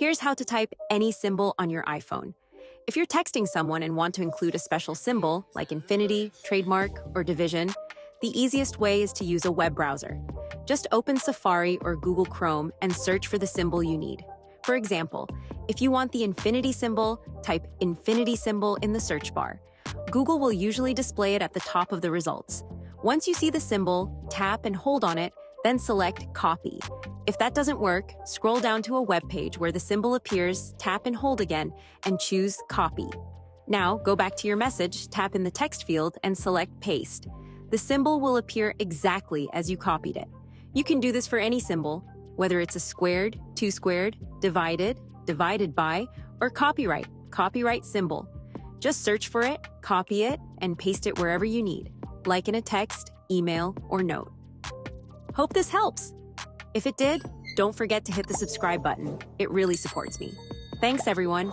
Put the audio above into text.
Here's how to type any symbol on your iPhone. If you're texting someone and want to include a special symbol, like infinity, trademark, or division, the easiest way is to use a web browser. Just open Safari or Google Chrome and search for the symbol you need. For example, if you want the infinity symbol, type infinity symbol in the search bar. Google will usually display it at the top of the results. Once you see the symbol, tap and hold on it, then select Copy. If that doesn't work, scroll down to a web page where the symbol appears, tap and hold again, and choose Copy. Now, go back to your message, tap in the text field, and select Paste. The symbol will appear exactly as you copied it. You can do this for any symbol, whether it's a squared, two squared, divided, divided by, or copyright symbol. Just search for it, copy it, and paste it wherever you need, like in a text, email, or note. Hope this helps. If it did, don't forget to hit the subscribe button. It really supports me. Thanks, everyone.